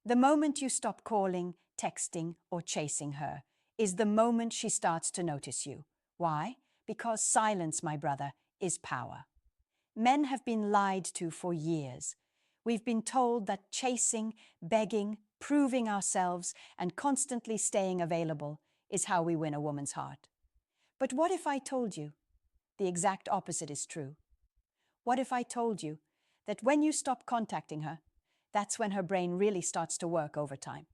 The moment you stop calling, texting, or chasing her is the moment she starts to notice you. Why? Because silence, my brother, is power. Men have been lied to for years. We've been told that chasing, begging, proving ourselves, and constantly staying available is how we win a woman's heart. But what if I told you the exact opposite is true? What if I told you that when you stop contacting her, that's when her brain really starts to work overtime?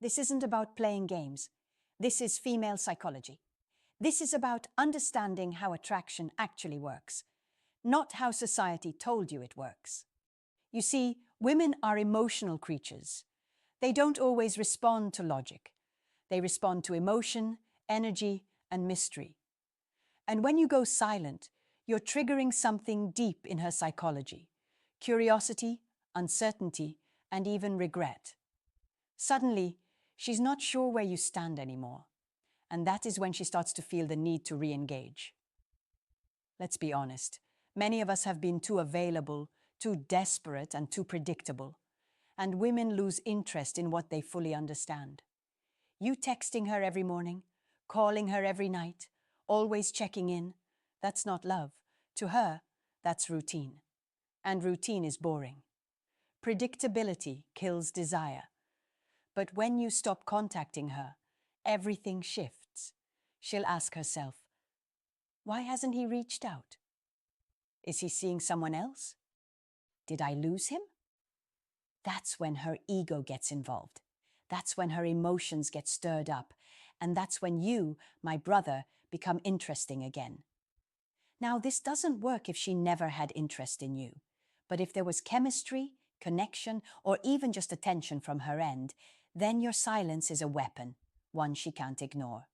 This isn't about playing games. This is female psychology. This is about understanding how attraction actually works, not how society told you it works. You see, women are emotional creatures. They don't always respond to logic. They respond to emotion, energy, and mystery. And when you go silent, you're triggering something deep in her psychology: curiosity, uncertainty, and even regret. Suddenly, she's not sure where you stand anymore, and that is when she starts to feel the need to re-engage. Let's be honest, many of us have been too available, too desperate, and too predictable, and women lose interest in what they fully understand. You texting her every morning, calling her every night, always checking in, that's not love. To her, that's routine. And routine is boring. Predictability kills desire. But when you stop contacting her, everything shifts. She'll ask herself, why hasn't he reached out? Is he seeing someone else? Did I lose him? That's when her ego gets involved. That's when her emotions get stirred up. And that's when you, my brother, become interesting again. Now, this doesn't work if she never had interest in you. But if there was chemistry, connection, or even just attention from her end, then your silence is a weapon, one she can't ignore.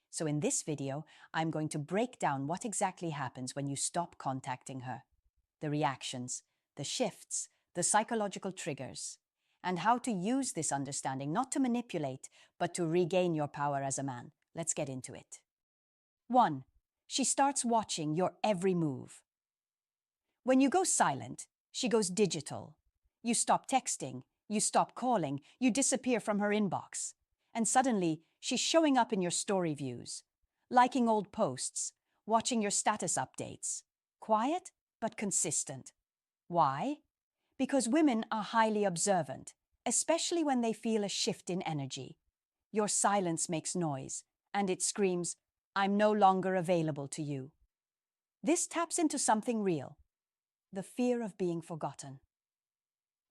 So in this video, I'm going to break down what exactly happens when you stop contacting her, the reactions, the shifts, the psychological triggers, and how to use this understanding not to manipulate, but to regain your power as a man. Let's get into it. 1. She starts watching your every move. When you go silent, she goes digital. You stop texting, you stop calling, you disappear from her inbox. And suddenly, she's showing up in your story views, liking old posts, watching your status updates. Quiet, but consistent. Why? Because women are highly observant, especially when they feel a shift in energy. Your silence makes noise, and it screams, I'm no longer available to you. This taps into something real: the fear of being forgotten.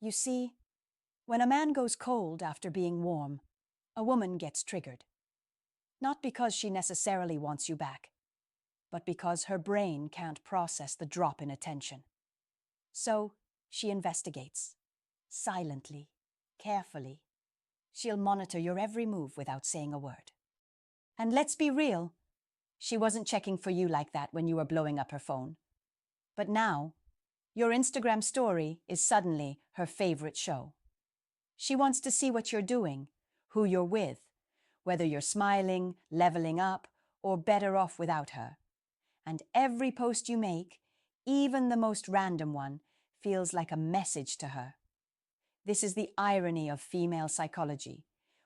You see, when a man goes cold after being warm, a woman gets triggered. Not because she necessarily wants you back, but because her brain can't process the drop in attention. So she investigates, silently, carefully. She'll monitor your every move without saying a word. And let's be real, she wasn't checking for you like that when you were blowing up her phone. But now, your Instagram story is suddenly her favorite show. She wants to see what you're doing, who you're with, whether you're smiling, leveling up, or better off without her. And every post you make, even the most random one, feels like a message to her. This is the irony of female psychology.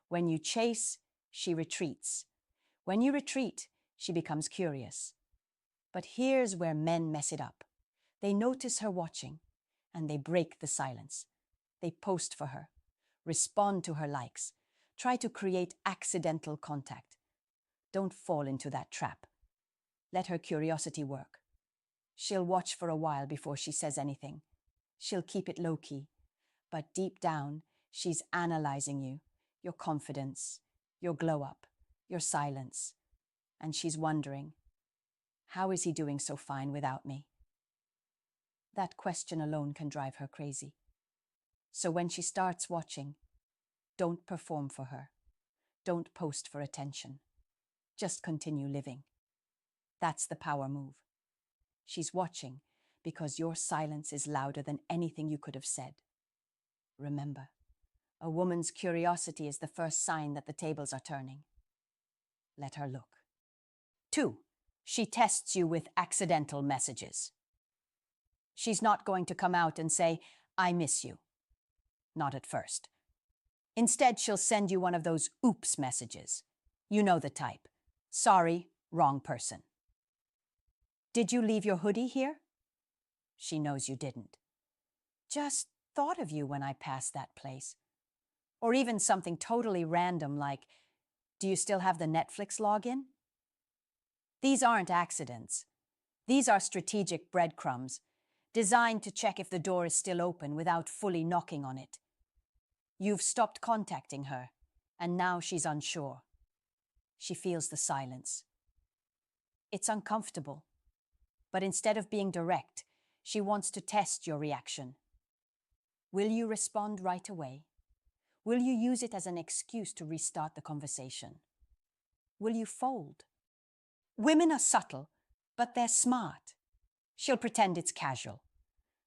When you chase, she retreats. When you retreat, she becomes curious. But here's where men mess it up. They notice her watching, and they break the silence. They post for her, respond to her likes, try to create accidental contact. Don't fall into that trap. Let her curiosity work. She'll watch for a while before she says anything. She'll keep it low-key. But deep down, she's analyzing you, your confidence, your glow-up, your silence. And she's wondering, how is he doing so fine without me? That question alone can drive her crazy. So when she starts watching, don't perform for her. Don't post for attention. Just continue living. That's the power move. She's watching because your silence is louder than anything you could have said. Remember, a woman's curiosity is the first sign that the tables are turning. Let her look. 2. She tests you with accidental messages. She's not going to come out and say, I miss you. Not at first. Instead, she'll send you one of those oops messages. You know the type. Sorry, wrong person. Did you leave your hoodie here? She knows you didn't. Just thought of you when I passed that place. Or even something totally random like, do you still have the Netflix login? These aren't accidents. These are strategic breadcrumbs, designed to check if the door is still open without fully knocking on it. You've stopped contacting her, and now she's unsure. She feels the silence. It's uncomfortable, but instead of being direct, she wants to test your reaction. Will you respond right away? Will you use it as an excuse to restart the conversation? Will you fold? Women are subtle, but they're smart. She'll pretend it's casual,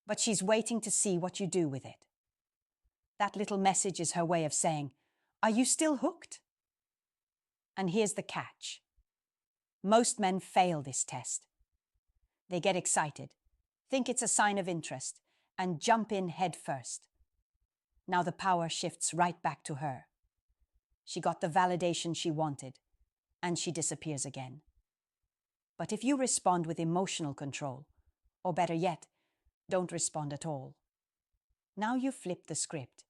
but she's waiting to see what you do with it. That little message is her way of saying, are you still hooked? And here's the catch. Most men fail this test. They get excited, think it's a sign of interest, and jump in head first. Now the power shifts right back to her. She got the validation she wanted, and she disappears again. But if you respond with emotional control, or better yet, don't respond at all, now you've flipped the script.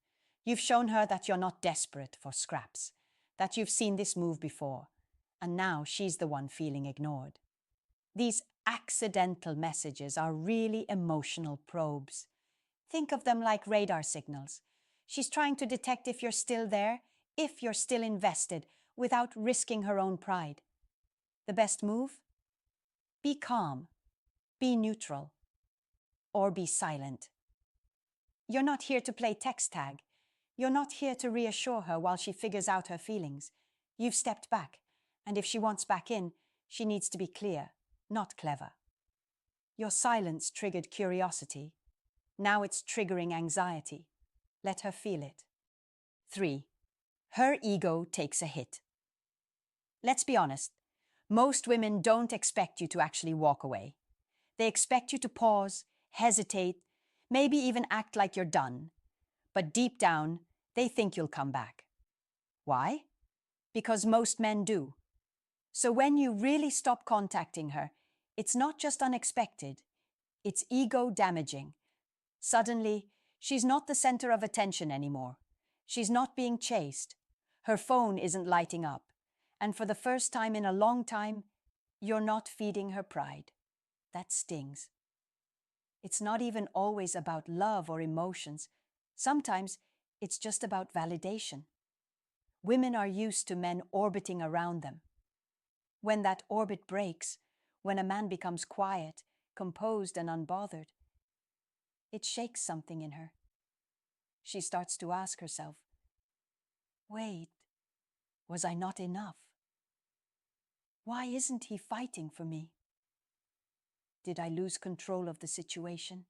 You've shown her that you're not desperate for scraps, that you've seen this move before, and now she's the one feeling ignored. These accidental messages are really emotional probes. Think of them like radar signals. She's trying to detect if you're still there, if you're still invested, without risking her own pride. The best move? Be calm, be neutral, or be silent. You're not here to play text tag. You're not here to reassure her while she figures out her feelings. You've stepped back, and if she wants back in, she needs to be clear, not clever. Your silence triggered curiosity. Now it's triggering anxiety. Let her feel it. 3. Her ego takes a hit. Let's be honest. Most women don't expect you to actually walk away. They expect you to pause, hesitate, maybe even act like you're done. But deep down, they think you'll come back. Why? Because most men do. So when you really stop contacting her, it's not just unexpected, it's ego damaging. Suddenly, she's not the center of attention anymore. She's not being chased. Her phone isn't lighting up. And for the first time in a long time, you're not feeding her pride. That stings. It's not even always about love or emotions. Sometimes it's just about validation. Women are used to men orbiting around them. When that orbit breaks, when a man becomes quiet, composed, and unbothered, it shakes something in her. She starts to ask herself, wait, was I not enough? Why isn't he fighting for me? Did I lose control of the situation?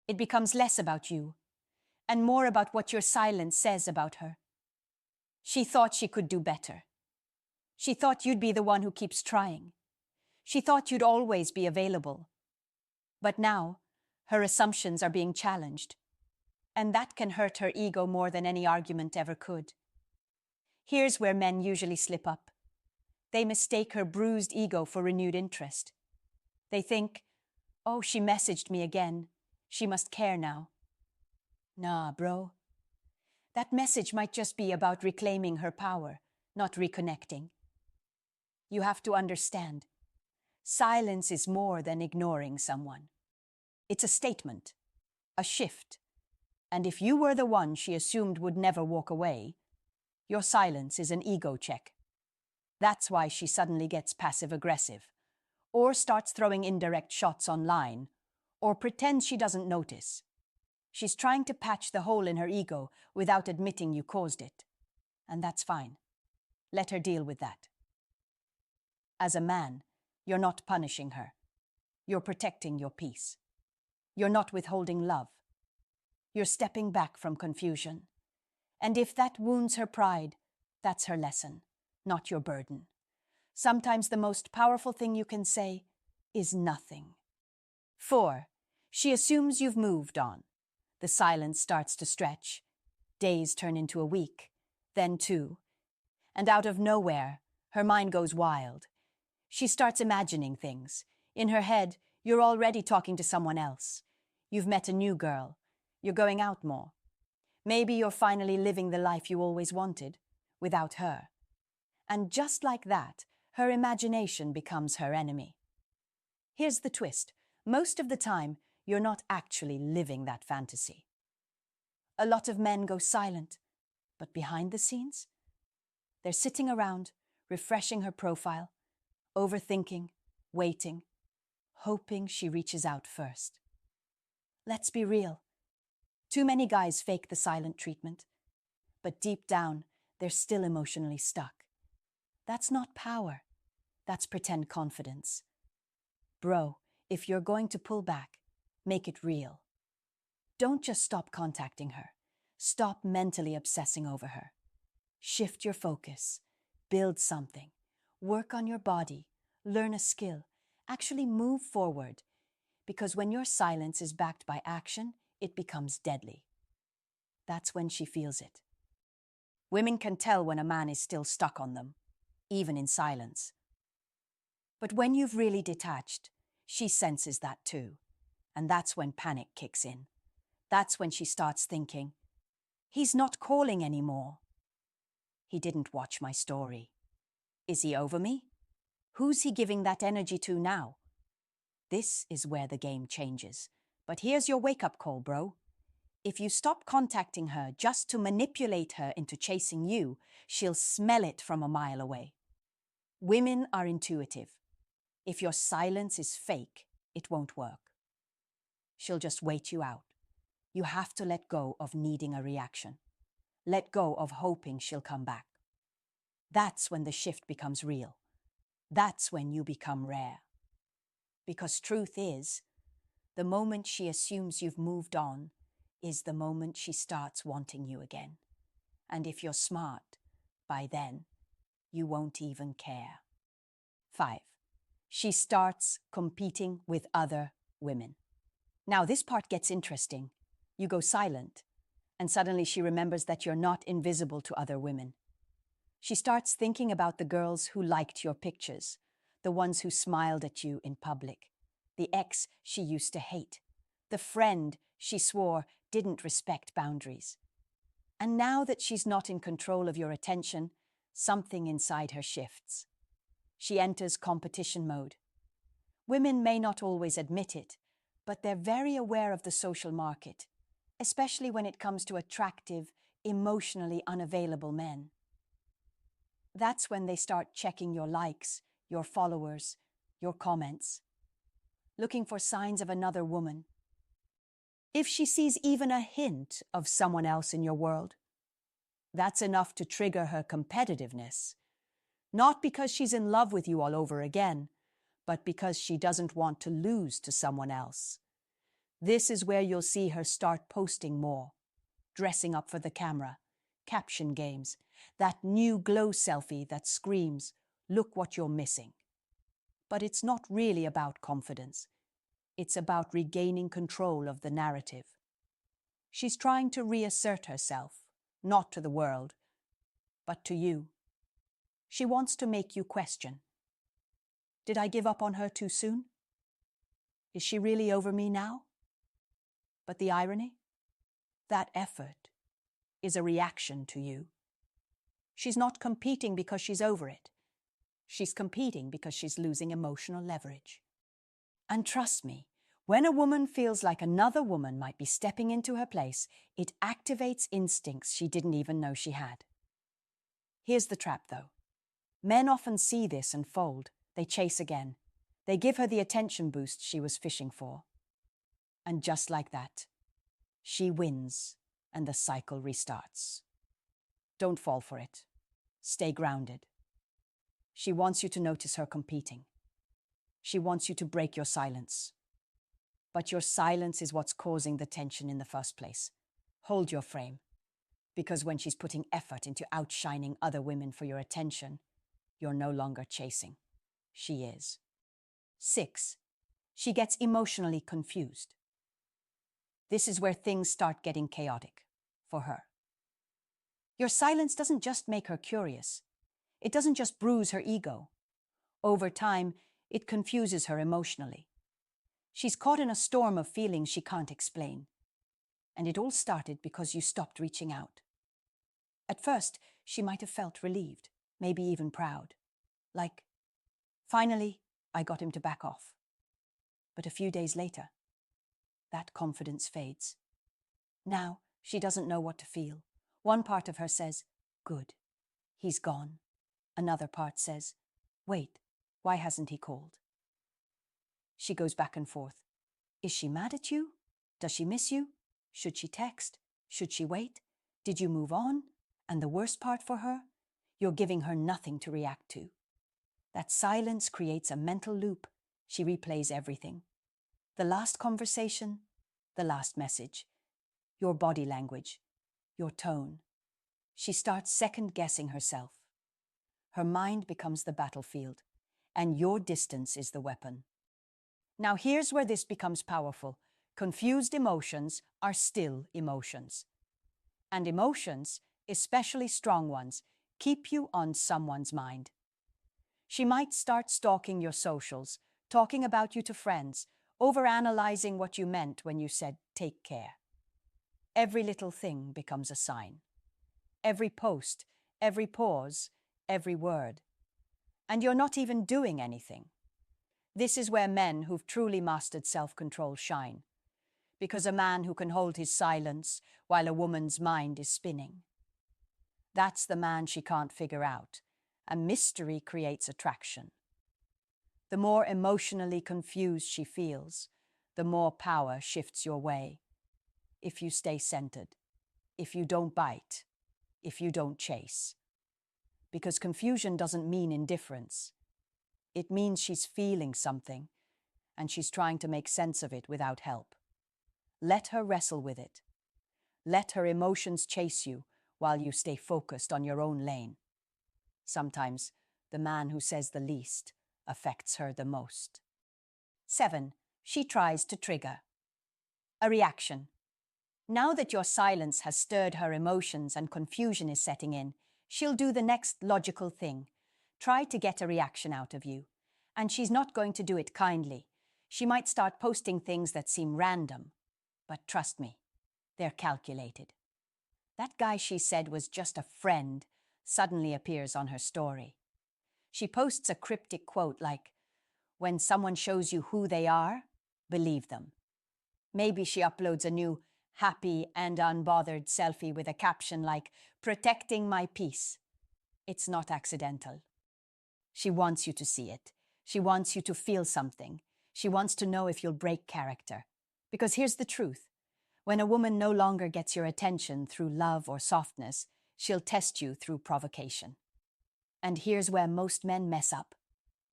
It becomes less about you and more about what your silence says about her. She thought she could do better. She thought you'd be the one who keeps trying. She thought you'd always be available. But now, her assumptions are being challenged, and that can hurt her ego more than any argument ever could. Here's where men usually slip up. They mistake her bruised ego for renewed interest. They think, oh, she messaged me again. She must care now. Nah, bro. That message might just be about reclaiming her power, not reconnecting. You have to understand, silence is more than ignoring someone. It's a statement, a shift. And if you were the one she assumed would never walk away, your silence is an ego check. That's why she suddenly gets passive-aggressive, or starts throwing indirect shots online, or pretends she doesn't notice. She's trying to patch the hole in her ego without admitting you caused it. And that's fine. Let her deal with that. As a man, you're not punishing her. You're protecting your peace. You're not withholding love. You're stepping back from confusion. And if that wounds her pride, that's her lesson, not your burden. Sometimes the most powerful thing you can say is nothing. 4. She assumes you've moved on. The silence starts to stretch. Days turn into a week, then two. And out of nowhere, her mind goes wild. She starts imagining things. In her head, you're already talking to someone else. You've met a new girl. You're going out more. Maybe you're finally living the life you always wanted, without her. And just like that, her imagination becomes her enemy. Here's the twist. Most of the time, you're not actually living that fantasy. A lot of men go silent, but behind the scenes, they're sitting around, refreshing her profile, overthinking, waiting, hoping she reaches out first. Let's be real. Too many guys fake the silent treatment, but deep down, they're still emotionally stuck. That's not power. That's pretend confidence. Bro, if you're going to pull back, make it real. Don't just stop contacting her. Stop mentally obsessing over her. Shift your focus. Build something. Work on your body. Learn a skill. Actually move forward. Because when your silence is backed by action, it becomes deadly. That's when she feels it. Women can tell when a man is still stuck on them, even in silence. But when you've really detached, she senses that too. And that's when panic kicks in. That's when she starts thinking, he's not calling anymore. He didn't watch my story. Is he over me? Who's he giving that energy to now? This is where the game changes. But here's your wake-up call, bro. If you stop contacting her just to manipulate her into chasing you, she'll smell it from a mile away. Women are intuitive. If your silence is fake, it won't work. She'll just wait you out. You have to let go of needing a reaction. Let go of hoping she'll come back. That's when the shift becomes real. That's when you become rare. Because truth is, the moment she assumes you've moved on is the moment she starts wanting you again. And if you're smart, by then, you won't even care. 5. She starts competing with other women. Now this part gets interesting. You go silent, and suddenly she remembers that you're not invisible to other women. She starts thinking about the girls who liked your pictures, the ones who smiled at you in public, the ex she used to hate, the friend she swore didn't respect boundaries. And now that she's not in control of your attention, something inside her shifts. She enters competition mode. Women may not always admit it, but they're very aware of the social market, especially when it comes to attractive, emotionally unavailable men. That's when they start checking your likes, your followers, your comments, looking for signs of another woman. If she sees even a hint of someone else in your world, that's enough to trigger her competitiveness. Not because she's in love with you all over again, but because she doesn't want to lose to someone else. This is where you'll see her start posting more, dressing up for the camera, caption games, that new glow selfie that screams, "Look what you're missing." But it's not really about confidence. It's about regaining control of the narrative. She's trying to reassert herself, not to the world, but to you. She wants to make you question. Did I give up on her too soon? Is she really over me now? But the irony? That effort is a reaction to you. She's not competing because she's over it. She's competing because she's losing emotional leverage. And trust me, when a woman feels like another woman might be stepping into her place, it activates instincts she didn't even know she had. Here's the trap, though. Men often see this and fold. They chase again. They give her the attention boost she was fishing for. And just like that, she wins and the cycle restarts. Don't fall for it. Stay grounded. She wants you to notice her competing. She wants you to break your silence. But your silence is what's causing the tension in the first place. Hold your frame. Because when she's putting effort into outshining other women for your attention, you're no longer chasing. She is. 6. She gets emotionally confused. This is where things start getting chaotic for her. Your silence doesn't just make her curious. It doesn't just bruise her ego. Over time, it confuses her emotionally. She's caught in a storm of feelings she can't explain. And it all started because you stopped reaching out. At first, she might have felt relieved, maybe even proud. Like, finally, I got him to back off. But a few days later, that confidence fades. Now, she doesn't know what to feel. One part of her says, good, he's gone. Another part says, wait, why hasn't he called? She goes back and forth. Is she mad at you? Does she miss you? Should she text? Should she wait? Did you move on? And the worst part for her? You're giving her nothing to react to. That silence creates a mental loop. She replays everything. The last conversation, the last message, your body language, your tone. She starts second-guessing herself. Her mind becomes the battlefield, and your distance is the weapon. Now here's where this becomes powerful. Confused emotions are still emotions. And emotions, especially strong ones, keep you on someone's mind. She might start stalking your socials, talking about you to friends, overanalyzing what you meant when you said, take care. Every little thing becomes a sign. Every post, every pause, every word. And you're not even doing anything. This is where men who've truly mastered self-control shine. Because a man who can hold his silence while a woman's mind is spinning. That's the man she can't figure out. And mystery creates attraction. The more emotionally confused she feels, the more power shifts your way. If you stay centered, if you don't bite, if you don't chase. Because confusion doesn't mean indifference. It means she's feeling something, and she's trying to make sense of it without help. Let her wrestle with it. Let her emotions chase you while you stay focused on your own lane. Sometimes the man who says the least affects her the most. 7. She tries to trigger. A reaction. Now that your silence has stirred her emotions and confusion is setting in, she'll do the next logical thing. Try to get a reaction out of you. And she's not going to do it kindly. She might start posting things that seem random. But trust me, they're calculated. That guy she said was just a friend suddenly appears on her story. She posts a cryptic quote like, when someone shows you who they are, believe them. Maybe she uploads a new happy and unbothered selfie with a caption like, protecting my peace. It's not accidental. She wants you to see it. She wants you to feel something. She wants to know if you'll break character. Because here's the truth. When a woman no longer gets your attention through love or softness, she'll test you through provocation. And here's where most men mess up.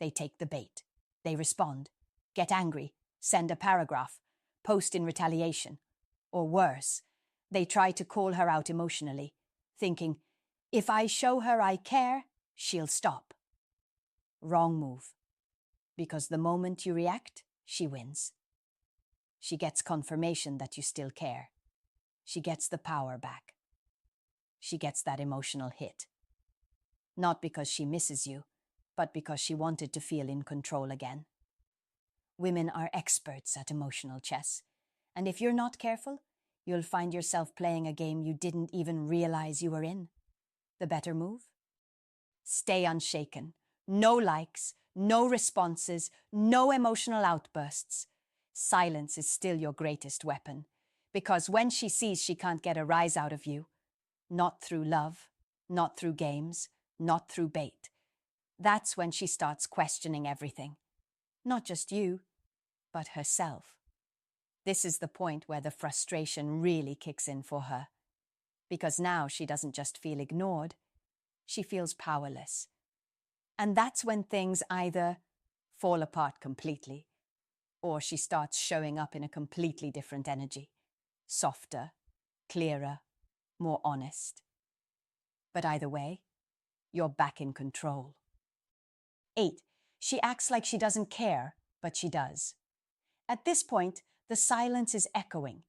They take the bait. They respond, get angry, send a paragraph, post in retaliation. Or worse, they try to call her out emotionally, thinking, if I show her I care, she'll stop. Wrong move. Because the moment you react, she wins. She gets confirmation that you still care. She gets the power back. She gets that emotional hit. Not because she misses you, but because she wanted to feel in control again. Women are experts at emotional chess, and if you're not careful, you'll find yourself playing a game you didn't even realize you were in. The better move? Stay unshaken. No likes, no responses, no emotional outbursts. Silence is still your greatest weapon, because when she sees she can't get a rise out of you, not through love, not through games, not through bait, that's when she starts questioning everything. Not just you, but herself. This is the point where the frustration really kicks in for her. Because now she doesn't just feel ignored, she feels powerless. And that's when things either fall apart completely, or she starts showing up in a completely different energy. Softer, clearer, more honest. But either way, you're back in control. 8. She acts like she doesn't care, but she does. At this point, the silence is echoing.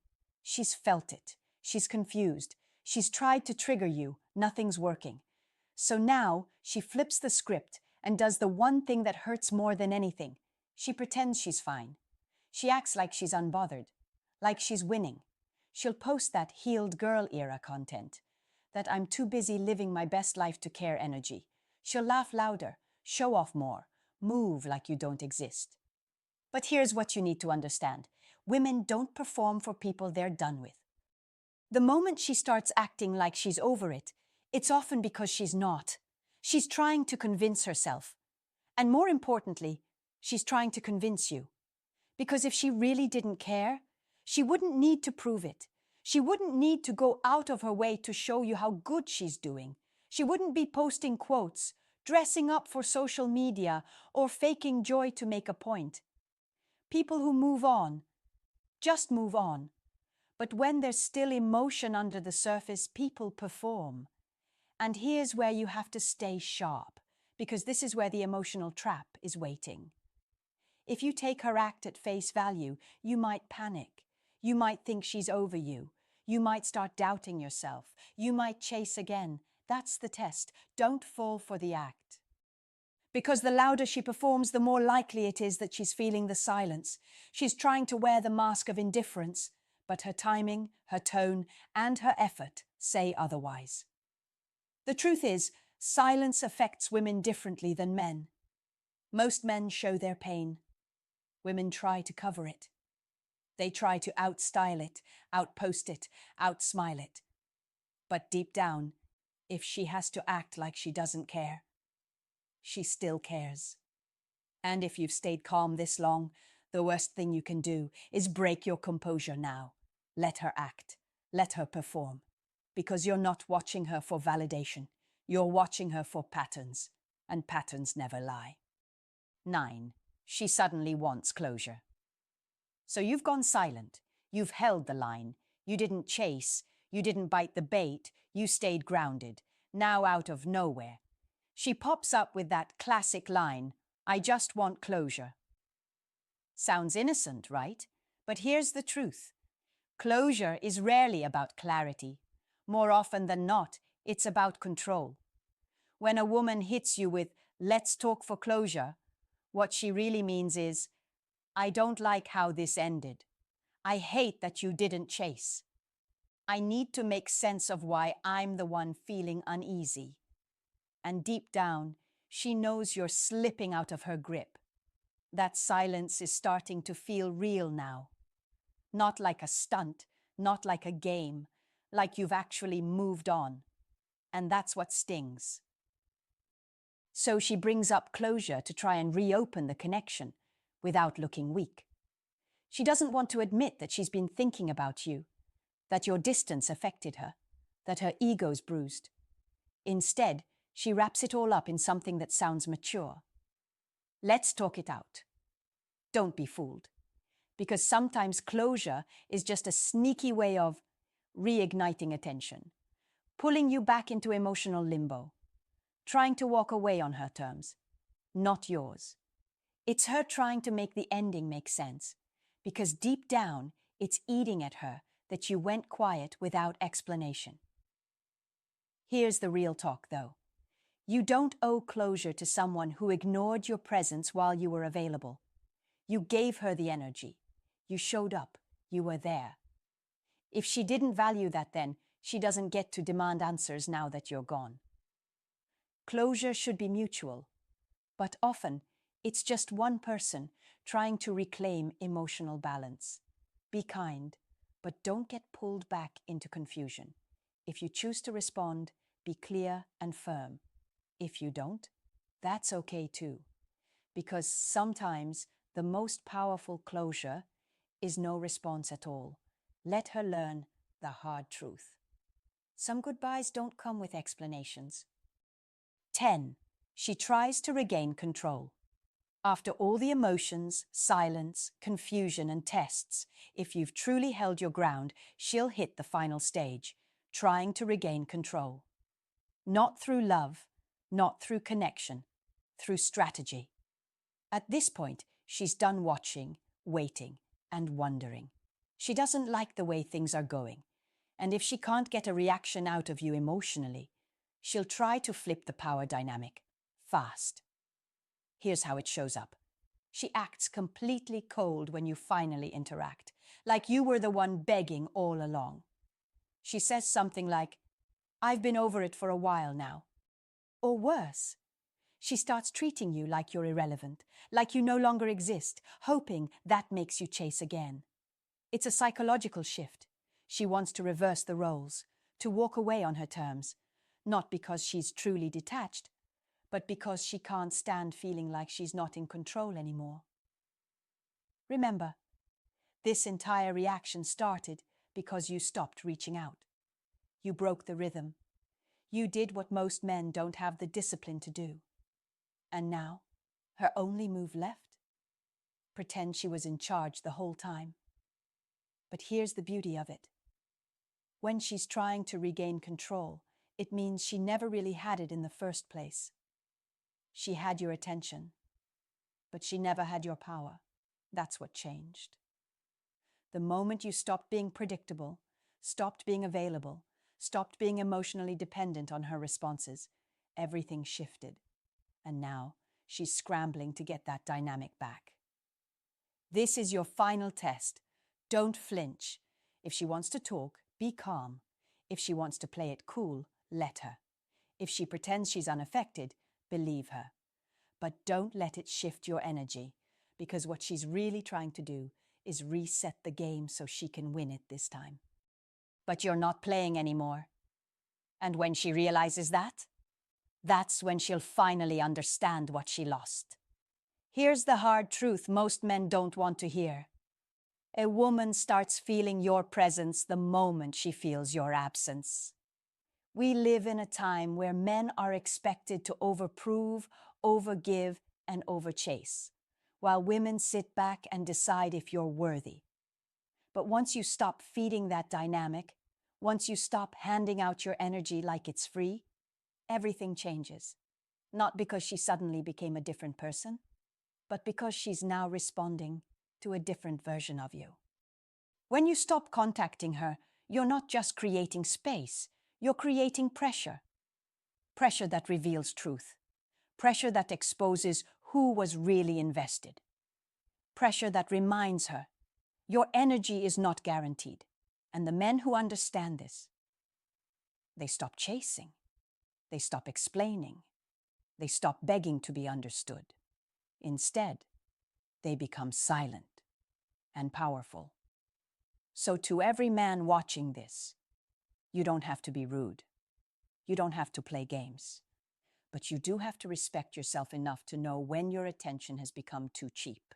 She's felt it. She's confused. She's tried to trigger you, Nothing's working. So now she flips the script and does the one thing that hurts more than anything. She pretends she's fine. She acts like she's unbothered, like she's winning. She'll post that healed girl era content, that I'm too busy living my best life to care energy. She'll laugh louder, show off more, move like you don't exist. But here's what you need to understand. Women don't perform for people they're done with. The moment she starts acting like she's over it, it's often because she's not. She's trying to convince herself. And more importantly, she's trying to convince you. Because if she really didn't care, she wouldn't need to prove it. She wouldn't need to go out of her way to show you how good she's doing. She wouldn't be posting quotes, dressing up for social media, or faking joy to make a point. People who move on, just move on. But when there's still emotion under the surface, people perform. And here's where you have to stay sharp, because this is where the emotional trap is waiting. If you take her act at face value, you might panic. You might think she's over you. You might start doubting yourself. You might chase again. That's the test. Don't fall for the act. Because the louder she performs, the more likely it is that she's feeling the silence. She's trying to wear the mask of indifference, but her timing, her tone, and her effort say otherwise. The truth is, silence affects women differently than men. Most men show their pain. Women try to cover it. They try to outstyle it, outpost it, outsmile it. But deep down, if she has to act like she doesn't care, she still cares. And if you've stayed calm this long, the worst thing you can do is break your composure now. Let her act. Let her perform. Because you're not watching her for validation. You're watching her for patterns. And patterns never lie. 9. She suddenly wants closure. So you've gone silent. You've held the line. You didn't chase. You didn't bite the bait. You stayed grounded. Now out of nowhere, she pops up with that classic line, "I just want closure." Sounds innocent, right? But here's the truth. Closure is rarely about clarity. More often than not, it's about control. When a woman hits you with, "Let's talk for closure," what she really means is, "I don't like how this ended. I hate that you didn't chase. I need to make sense of why I'm the one feeling uneasy." And deep down, she knows you're slipping out of her grip. That silence is starting to feel real now. Not like a stunt, not like a game, like you've actually moved on. And that's what stings. So she brings up closure to try and reopen the connection without looking weak. She doesn't want to admit that she's been thinking about you, that your distance affected her, that her ego's bruised. Instead, she wraps it all up in something that sounds mature. Let's talk it out. Don't be fooled. Because sometimes closure is just a sneaky way of reigniting attention, pulling you back into emotional limbo, trying to walk away on her terms, not yours. It's her trying to make the ending make sense, because deep down, it's eating at her that you went quiet without explanation. Here's the real talk, though. You don't owe closure to someone who ignored your presence while you were available. You gave her the energy. You showed up. You were there. If she didn't value that then, she doesn't get to demand answers now that you're gone. Closure should be mutual, but often it's just one person trying to reclaim emotional balance. Be kind, but don't get pulled back into confusion. If you choose to respond, be clear and firm. If you don't, that's okay too, because sometimes the most powerful closure is no response at all. Let her learn the hard truth. Some goodbyes don't come with explanations. 10. She tries to regain control. After all the emotions, silence, confusion, and tests, if you've truly held your ground, she'll hit the final stage, trying to regain control. Not through love, not through connection, through strategy. At this point, she's done watching, waiting, and wondering. She doesn't like the way things are going, and if she can't get a reaction out of you emotionally, She'll try to flip the power dynamic fast. Here's how it shows up. She acts completely cold when you finally interact, like you were the one begging all along. She says something like, "I've been over it for a while now." Or worse, she starts treating you like you're irrelevant, like you no longer exist, hoping that makes you chase again. It's a psychological shift. She wants to reverse the roles, to walk away on her terms, not because she's truly detached, but because she can't stand feeling like she's not in control anymore. Remember, this entire reaction started because you stopped reaching out. You broke the rhythm. You did what most men don't have the discipline to do. And now, her only move left? Pretend she was in charge the whole time. But here's the beauty of it. When she's trying to regain control, it means she never really had it in the first place. She had your attention, but she never had your power. That's what changed. The moment you stopped being predictable, stopped being available, stopped being emotionally dependent on her responses, everything shifted. And now she's scrambling to get that dynamic back. This is your final test. Don't flinch. If she wants to talk, be calm. If she wants to play it cool, let her. If she pretends she's unaffected, believe her. But don't let it shift your energy, because what she's really trying to do is reset the game so she can win it this time. But you're not playing anymore. And when she realizes that, that's when she'll finally understand what she lost. Here's the hard truth most men don't want to hear. A woman starts feeling your presence the moment she feels your absence. We live in a time where men are expected to overprove, overgive, and overchase, while women sit back and decide if you're worthy. But once you stop feeding that dynamic, once you stop handing out your energy like it's free, everything changes. Not because she suddenly became a different person, but because she's now responding to a different version of you. When you stop contacting her, you're not just creating space, you're creating pressure. Pressure that reveals truth. Pressure that exposes who was really invested. Pressure that reminds her your energy is not guaranteed. And the men who understand this, they stop chasing. They stop explaining. They stop begging to be understood. Instead, they become silent and powerful. So to every man watching this, you don't have to be rude. You don't have to play games. But you do have to respect yourself enough to know when your attention has become too cheap.